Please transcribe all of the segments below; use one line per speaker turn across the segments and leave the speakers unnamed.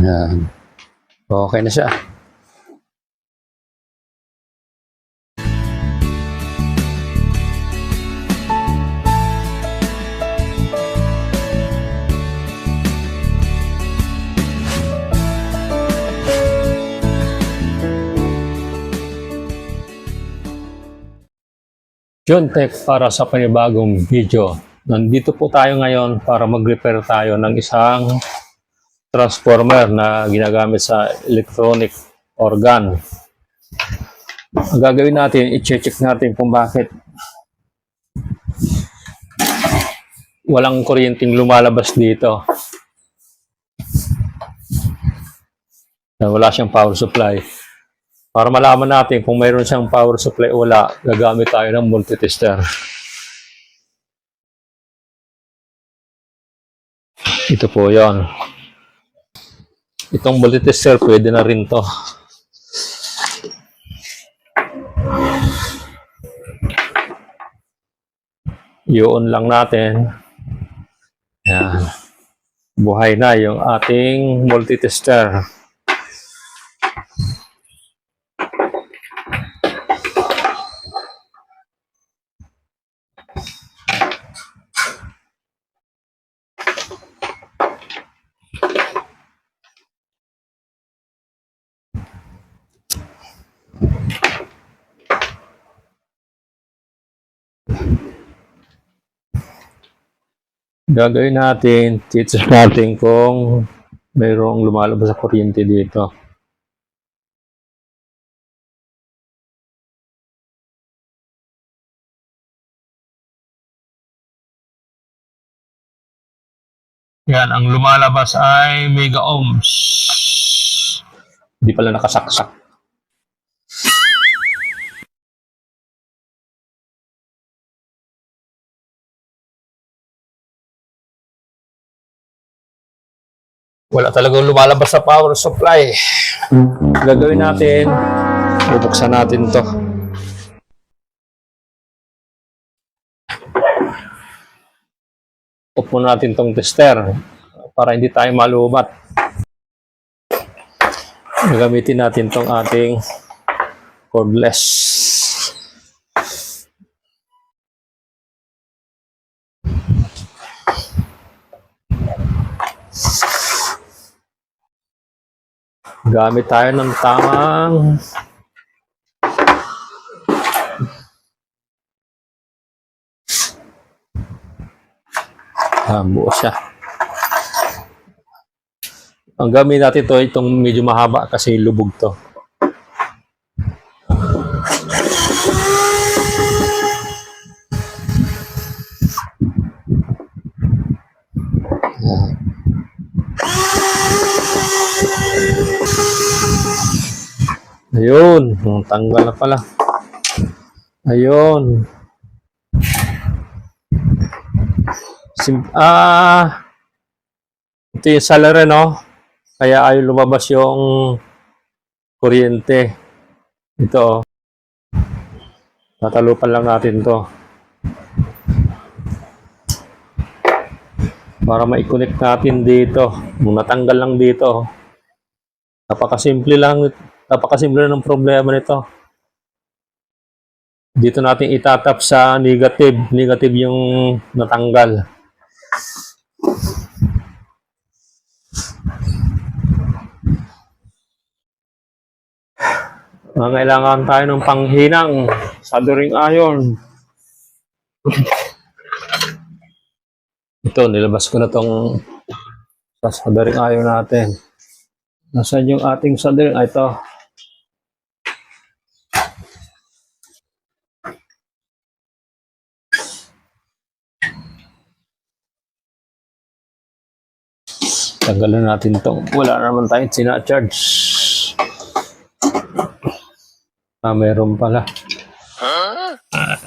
Yan. Okay na siya. John Tech para sa panibagong video. Nandito po tayo ngayon para mag-repair tayo ng isang transformer na ginagamit sa electronic organ. Ang gagawin natin, i-check natin kung bakit walang kuryenteng lumalabas dito. Wala siyang power supply. Para malaman natin kung mayroon siyang power supply o wala, gagamit tayo ng multitester. Ito po yon. Itong multitester pwede na rin to. I-on lang natin. Yan. Buhay na yung ating multitester. Gagawin natin, check natin kung mayroong lumalabas sa kuryente dito. Yan, ang lumalabas ay mega ohms. Hindi pala nakasaksak. Wala talagang lumalabas sa power supply. Gagawin natin, bubuksan natin to. Off muna natin tong tester para hindi tayo malubat. Gagamitin natin tong ating cordless. Gamit tayo ng tamang buo siya. Ang gamit natin to itong medyo mahaba kasi lubog to. Ayun, tanggal na pala. Ayun. Ito yung salary, no? Kaya ayaw lumabas yung kuryente. Ito, tatalupan lang natin to. Para ma-connect natin dito. Natanggal lang dito. Napakasimple ng problema nito. Dito natin itatap sa negative. Negative yung natanggal. Kailangan tayo ng panghinang soldering iron. Ito, nilabas ko na tong soldering iron natin. Nasaan yung ating soldering? Ito. Tanggalin natin ito. Wala naman tayong sina-charge. Meron pala.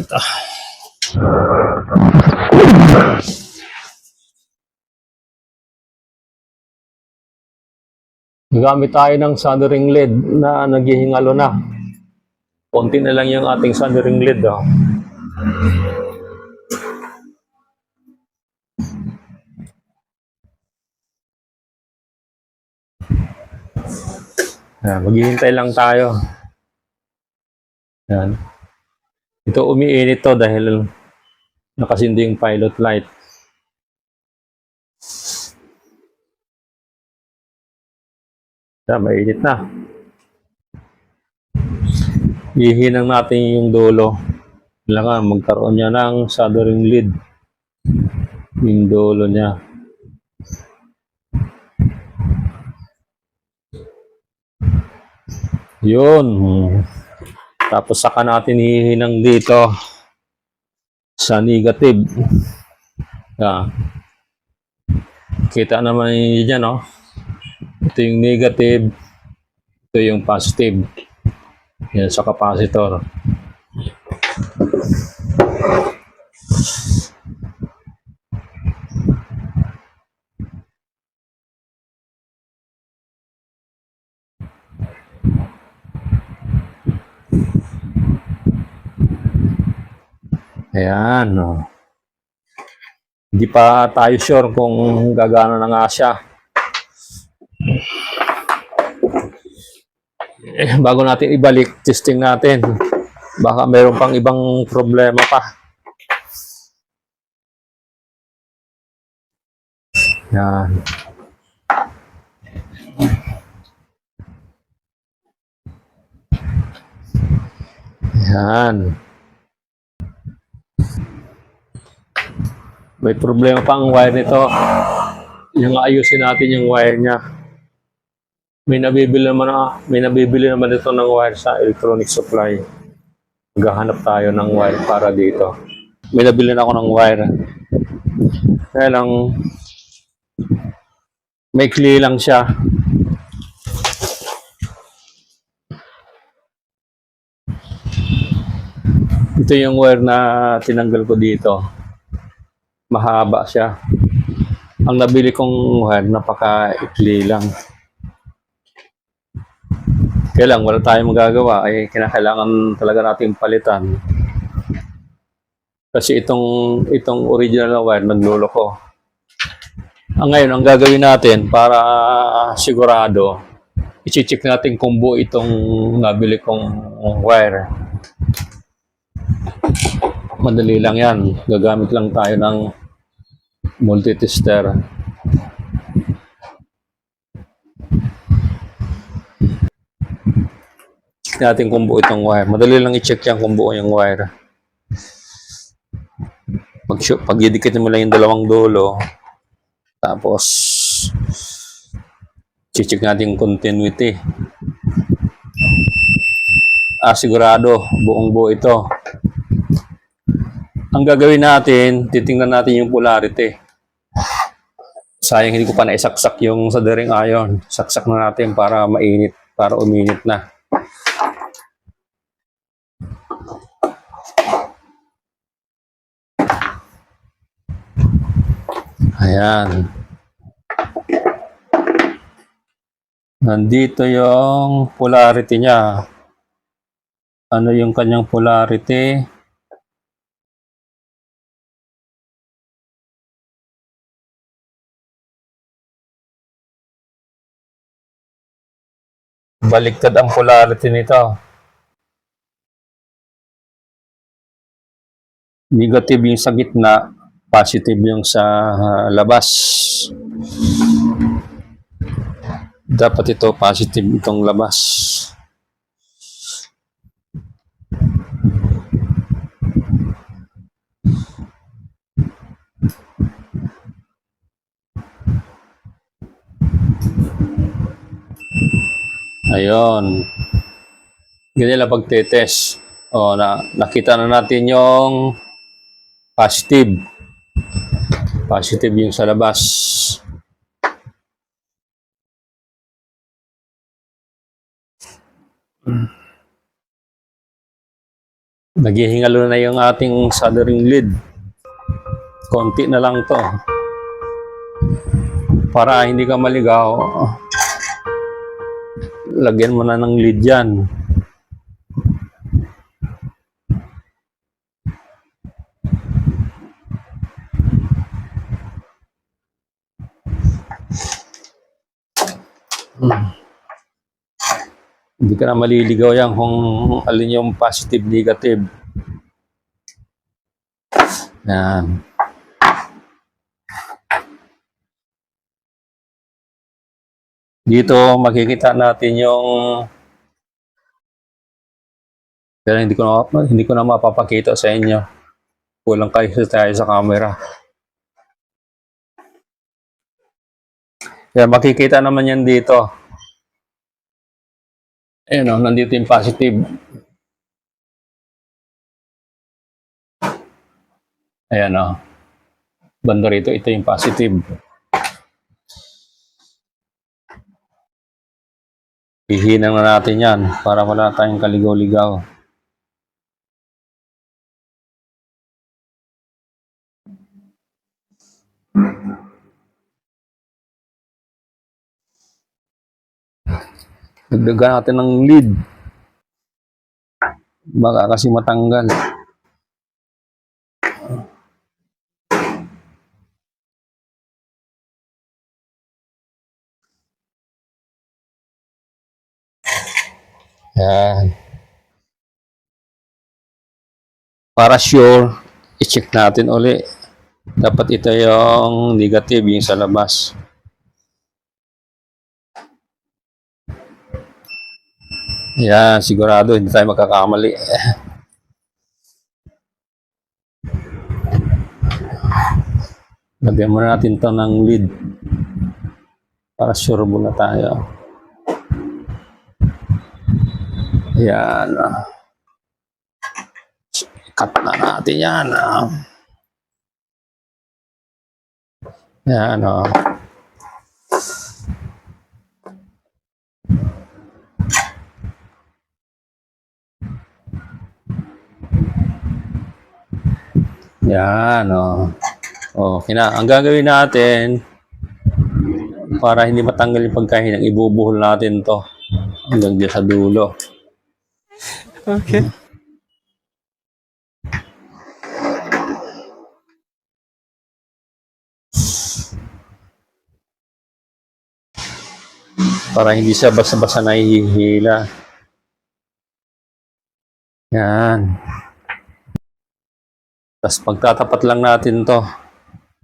Ito. Gamit tayo ng soldering lead na naghihingalo na. Konti na lang yung ating soldering lead. Oh. Maghihintay lang tayo. Yan. Ito umiinit to dahil nakasindi yung pilot light. Yan, mainit na. Hihinang natin yung dulo. Kailangan magkaroon niya ng soldering lead. Yung dulo niya. Yun. Tapos saka natin hihinang dito sa negative. Yan. Kita naman niyo dyan, no? Ito yung negative. Ito yung positive. Yan sa capacitor. Ayan, no? Hindi pa tayo sure kung gagana na nga siya. Bago natin ibalik, testing natin. Baka meron pang ibang problema pa. Yan. Yan. May problema pa ang wire nito. Yung ayusin natin yung wire niya. May nabibili naman ito ng wire sa electronic supply. Maghahanap tayo ng wire para dito. May nabili na ako ng wire. Kaya lang, may kli lang siya. Ito yung wire na tinanggal ko dito. Mahaba siya. Ang nabili kong wire, napaka-ikli lang. Kaya lang, wala tayong magagawa. Ay kinakailangan talaga natin palitan. Kasi itong original na wire, nagluloko. Ngayon, ang gagawin natin para sigurado, i-check natin kung buo itong nabili kong wire. Madali lang yan. Gagamit lang tayo ng multitester. Check natin kung buo itong wire. Madali lang i-check yan kung buo yung wire. Pag idikit mo lang yung dalawang dulo, tapos check natin yung continuity. Sigurado, buong buo ito. Ang gagawin natin, titingnan natin yung polarity. Sayang hindi ko pa naisaksak yung soldering iron. Saksak na natin para mainit, para uminit na. Ayan. Nandito yung polarity niya. Ano yung kanyang polarity? Baliktad ang polarity nito. Negative yung sa gitna, positive yung sa labas. Dapat ito positive itong labas. Ayun. Ganyan lang pagtetest. Nakita na natin yung positive. Positive yung sa labas. Naghihingalo na yung ating soldering lead. Konti na lang to. Para hindi ka maligaw, lagyan mo na ng lead yan. Hindi ka na maliligaw yan kung alin yung positive, negative. Yan. Dito makikita natin yung pero hindi ko na mapapakita sa inyo. Kulang kayo tayo sa camera. Kaya makikita naman yan dito. Ayun o, nandito yung positive. Ayan o. Banda rito, ito yung positive. Hihinang na natin yan para wala tayong kaligaw-ligaw. Dagdagan natin ng lead. Baka kasi matanggal. Yan. Para sure, i-check natin uli. Dapat ito yung negative, yung sa labas. Yan, sigurado hindi tayo magkakamali. Lagyan muna natin to ng lead para sure muna tayo. Yan. Cut na natin yan. Yan. Yan. Okay na. Ang gagawin natin para hindi matanggal yung pagkahinang, ibubuhol natin to hanggang dyan sa dulo.
Okay.
Para hindi siya basta-basta nahihila. Yan. Tapos pagtatapat lang natin to.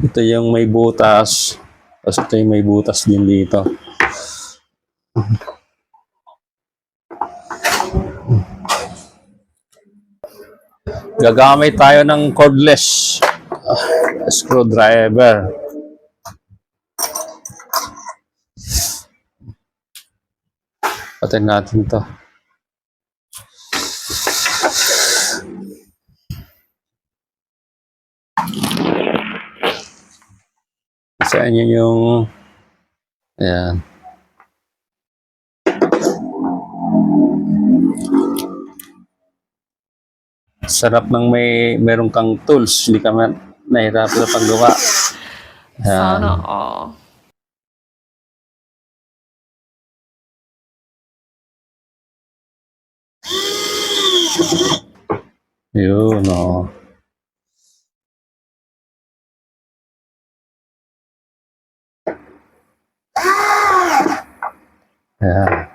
Ito yung may butas. Tapos ito yung may butas din dito. Gagamit tayo ng cordless screwdriver. Patayin natin to. Saan yun yung ayan. Sarap ng meron kang tools, hindi ka nahirapan na paggawa.
Sana all.
Yun, Ayan.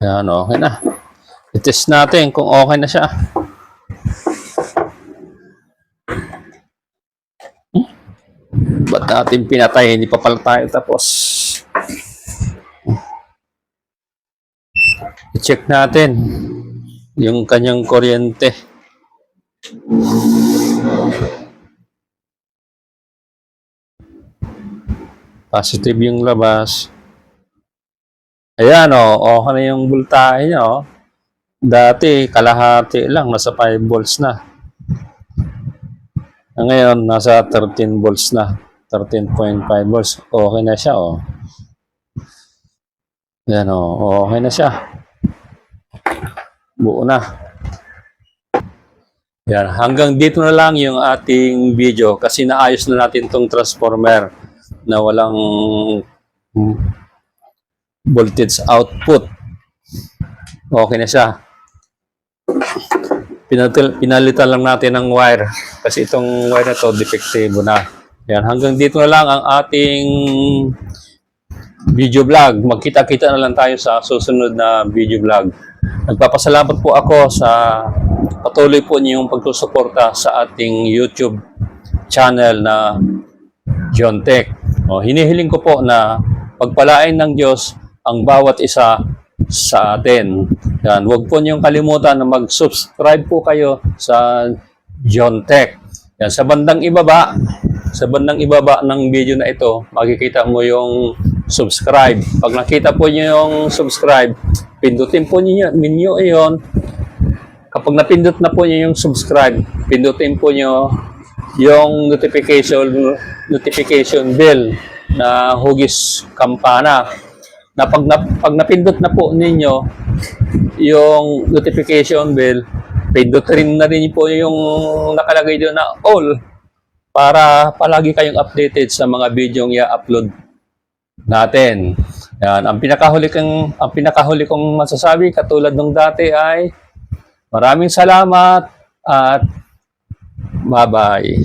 Ayan, okay na. I-test natin kung okay na siya. Ba't natin pinatay? Hindi pa pala tayo tapos. I-check natin yung kanyang kuryente. Positive yung labas. Ayan, okay na yung voltahe niya, Dati, kalahati lang, nasa 5 volts na. Ngayon, nasa 13 volts na. 13.5 volts. Okay na siya, Ayan, okay na siya. Buo na. Yan, hanggang dito na lang yung ating video kasi naayos na natin tong transformer na walang voltage output. Okay na siya. pinalitan lang natin ng wire kasi itong wire na to defektibo na. Yan, hanggang dito na lang ang ating video vlog. Magkita-kita na lang tayo sa susunod na video vlog. Nagpapasalamat po ako sa patuloy po niyong pagsusuporta sa ating YouTube channel na John Tech. Hinihiling ko po na pagpalain ng Diyos ang bawat isa sa atin. Yan, huwag po niyong kalimutan na mag-subscribe po kayo sa John Tech. Yan, sa bandang ibaba ng video na ito, makikita mo yung subscribe. Pag nakita po niyo yung subscribe, pindutin po niyo iyon. Kapag napindot na po niyo yung subscribe, pindutin po niyo yung notification bell na hugis kampana. Na pag napindot na po ninyo yung notification bell, pindot rin na rin po yung nakalagay doon na all para palagi kayong updated sa mga video yung i-upload natin. Yan, ang pinakahuli kong masasabi katulad nung dati ay maraming salamat at bye-bye.